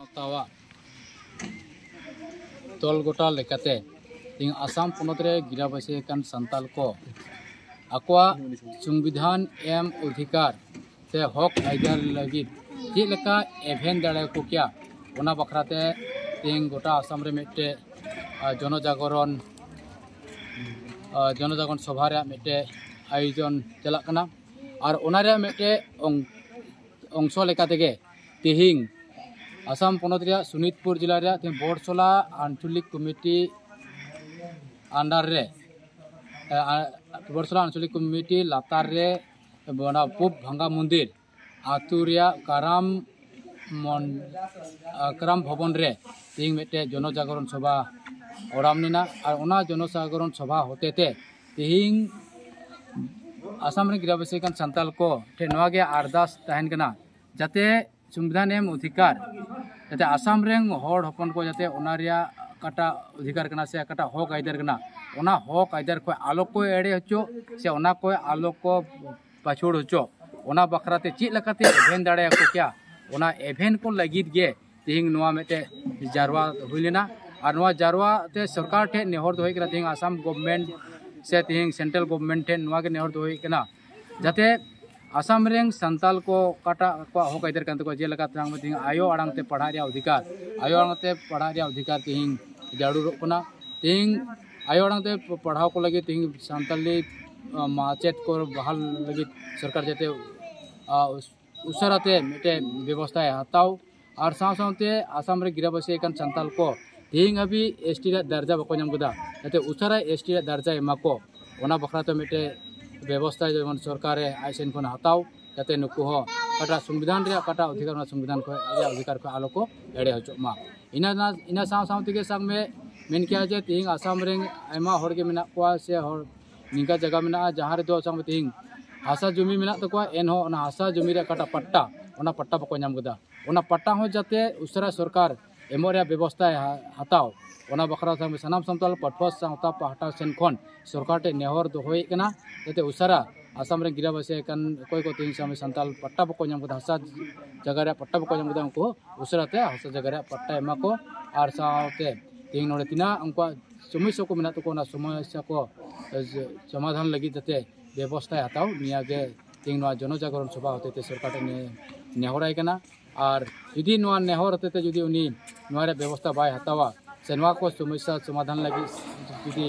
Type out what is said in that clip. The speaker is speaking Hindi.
सावतावा तोल गोटा लेकाते तीन आसाम पोनत रे गिराबासी कान संताल को आकवा संविधान एम अधिकार से हक आइदार लगी चेक लेका एभेन दाड़े को क्या ओना बखराते तीन गोटा आसाम रे मेटे जनजागरण सभा रे मेटे आयोजन चलक कना और ओना रे मेटे अंश लेका तेगे तिहिंग आसाम पोनत रे सुनीतपुर जिला रे बोरसला आंचलिक कमिटी अंडर रे बोरसला आंचलिक कमिटी लातार रे बना पुब भांगा मंदिर आतुरिया कराम भवन रे तिहिंग मेटे जनजागरण सभा ओरामनिना और ओना जनजागरण सभा होते ते तिहिंग आसाम रे गिराबासी कान संताल को ठे नवागे अरदास तहन कना जाते संविधान एम अधिकार जाते आसाम रे हर हपन को जाते ओना रिया काटा अधिकार कना से काटा हक आइदार कना ओना हक आइदार को आलो को एड़े हचो से ओना को आलो को पाछोड़ हचो ओना बखराते चेक लकाते एभेन दाड़े को क्या ओना एभेन को लगित गे तिहिंग नवा मेटे जारवा हुइलेना और नवा जारवा ते सरकार ठे नेहर दोई कना तिहिंग आसाम गवर्नमेंट से तिहिंग सेंट्रल गवर्नमेंट ठे नवा के नेहर दोई कना जाते आसाम रेंग संताल को काटा को हक आइदार कान को जे लका तंग तिहिंग आयो आड़ांग ते पढ़ा रे अधिकार आयो आड़ांग ते पढ़ा रे अधिकार तिहिंग जाड़ुरो कना तिहिंग आयो आड़ांग ते पढ़ाव को लगे तिहिंग संताली माचेत को बहाल लगे सरकार जाते उसराते मेटे व्यवस्था हताव और साथे आसाम रे गिराबासी कान संताल को तिहिंग अभी एसटी रे दर्जा बको नाम गदा जाते उसरा एसटी रे दर्जा एमाको ओना बखराते मेटे व्यवस्था जेमन सरकार आइसेन को हताव जाते नुकु हो काटा संविधान रे काटा अधिकार संविधान को अधिकार को आलो को एड़े हचो मा इना साथे के संग में मेन किया जे तिहिंग आसाम रे आयमा हर के मेना को से हर निका जगह मेना जहां रे दो संग तिहिंग हासा जमी मेना तको एन हो ओना हासा जमी रे काटा पट्टा ओना पट्टा बको नाम गदा ओना पट्टा हो जाते उसरा सरकार एमोरिया व्यवस्था हताव ओना बखरा संग सनाम संताल पटफस सावता पाहटा सेन खन सरकार टे नेहर दोहई कना जाते उसरा आसाम रे गिराबासी कान कोई को तिहिंग सामे संताल पट्टा बको नाम गदा हासा जगह रे पट्टा बको नाम गदा उनको उसराते हासा जगह रे पट्टा एमा को आर सावते तिहिंग नोडे तिना उनको समस्या को मेना तको ना समस्या को समाधान लगी जाते व्यवस्था हताव निया के तिहिंग नवा जनजागरण सभा होते सरकार टे नेहराय कना और जुदी नवा नेहर होते जुदी उनी नवा रे व्यवस्था बाय हतावा से नवा को समस्या समाधान लगी जुदी